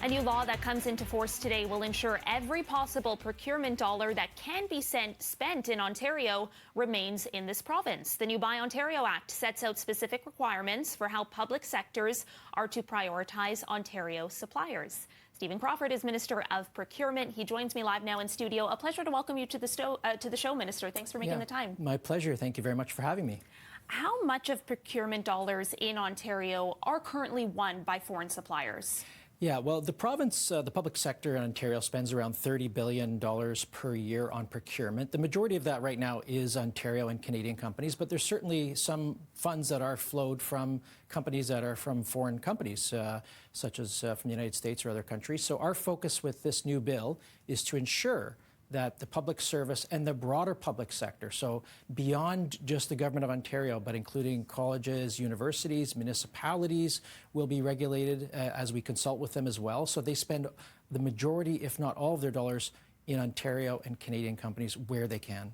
A new law that comes into force today will ensure every possible procurement dollar that can be spent in Ontario remains in this province. The new Buy Ontario Act sets out specific requirements for how public sectors are to prioritize Ontario suppliers. Stephen Crawford is Minister of Procurement. He joins me live now in studio. A pleasure to welcome you to the show, Minister. Thanks for making the time. My pleasure. Thank you very much for having me. How much of procurement dollars in Ontario are currently won by foreign suppliers? Yeah, well, the province, the public sector in Ontario spends around $30 billion per year on procurement. The majority of that right now is Ontario and Canadian companies, but there's certainly some funds that are flowed from companies that are from foreign companies, such as from the United States or other countries. So our focus with this new bill is to ensure that the public service and the broader public sector, so beyond just the Government of Ontario, but including colleges, universities, municipalities, will be regulated as we consult with them as well. So they spend the majority, if not all of their dollars in Ontario and Canadian companies where they can.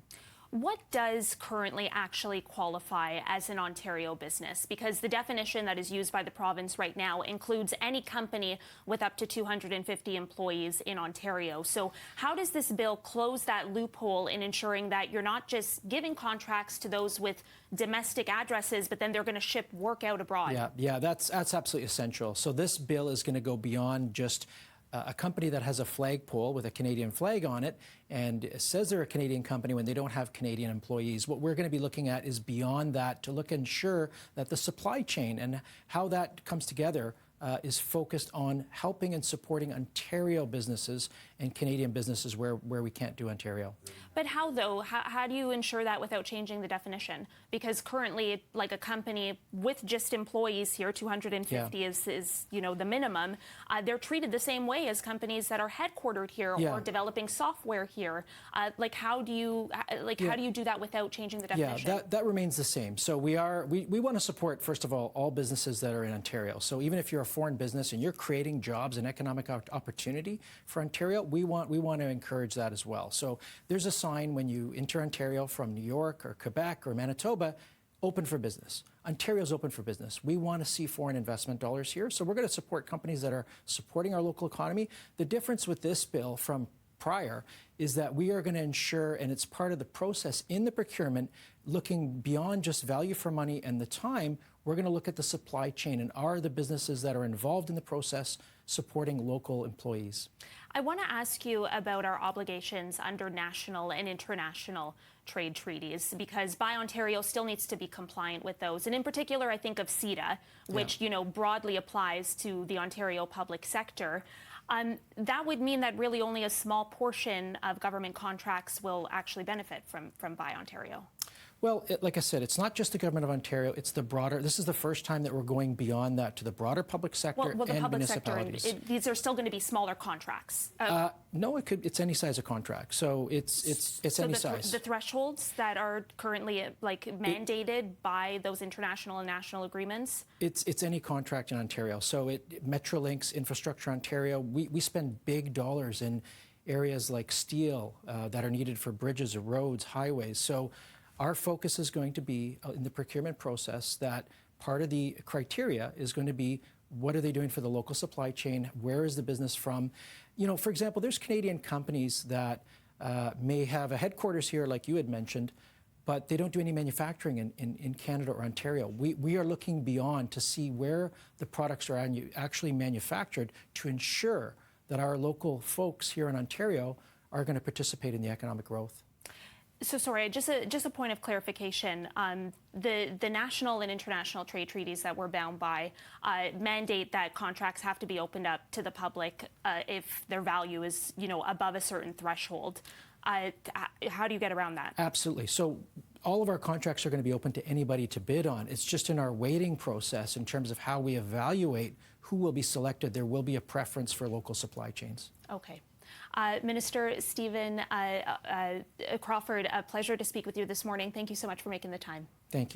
What does currently actually qualify as an Ontario business? Because the definition that is used by the province right now includes any company with up to 250 employees in Ontario. So how does this bill close that loophole in ensuring that you're not just giving contracts to those with domestic addresses, but then they're going to ship work out abroad? Yeah, that's absolutely essential. So this bill is going to go beyond just a company that has a flagpole with a Canadian flag on it and says they're a Canadian company when they don't have Canadian employees. What we're going to be looking at is beyond that to look and ensure that the supply chain and how that comes together is focused on helping and supporting Ontario businesses and Canadian businesses where we can't do Ontario. But how, though? How do you ensure that without changing the definition? Because currently, like a company with just employees here, 250 is you know, the minimum, they're treated the same way as companies that are headquartered here or developing software here. How do you do that without changing the definition? Yeah, that remains the same. So we want to support, first of all businesses that are in Ontario. So even if you're a foreign business and you're creating jobs and economic opportunity for Ontario, we want to encourage that as well. So there's a sign when you enter Ontario from New York or Quebec or Manitoba, open for business. Ontario's open for business. We want to see foreign investment dollars here, so we're going to support companies that are supporting our local economy. The difference with this bill from prior is that we are going to ensure, and it's part of the process in the procurement, looking beyond just value for money and the time, we're going to look at the supply chain and are the businesses that are involved in the process supporting local employees. I want to ask you about our obligations under national and international trade treaties, because Buy Ontario still needs to be compliant with those. And in particular, I think of CETA, which broadly applies to the Ontario public sector. That would mean that really only a small portion of government contracts will actually benefit from Buy Ontario. Well, like I said, it's not just the Government of Ontario, it's the broader. This is the first time that we're going beyond that to the broader public sector and municipalities. Sector, these are still going to be smaller contracts. No, it's any size of contract. So it's any size. The thresholds that are currently mandated by those international and national agreements? It's any contract in Ontario. So Metrolinx, Infrastructure Ontario, we spend big dollars in areas like steel that are needed for bridges or roads, highways. So our focus is going to be in the procurement process that part of the criteria is going to be what are they doing for the local supply chain? Where is the business from? You know, for example, there's Canadian companies that may have a headquarters here, like you had mentioned, but they don't do any manufacturing in Canada or Ontario. We are looking beyond to see where the products are actually manufactured to ensure that our local folks here in Ontario are going to participate in the economic growth. So sorry, just a point of clarification. The national and international trade treaties that we're bound by mandate that contracts have to be opened up to the public if their value is, above a certain threshold. How do you get around that? Absolutely. So all of our contracts are going to be open to anybody to bid on. It's just in our weighting process in terms of how we evaluate who will be selected. There will be a preference for local supply chains. Okay. Minister Stephen Crawford, a pleasure to speak with you this morning. Thank you so much for making the time. Thank you.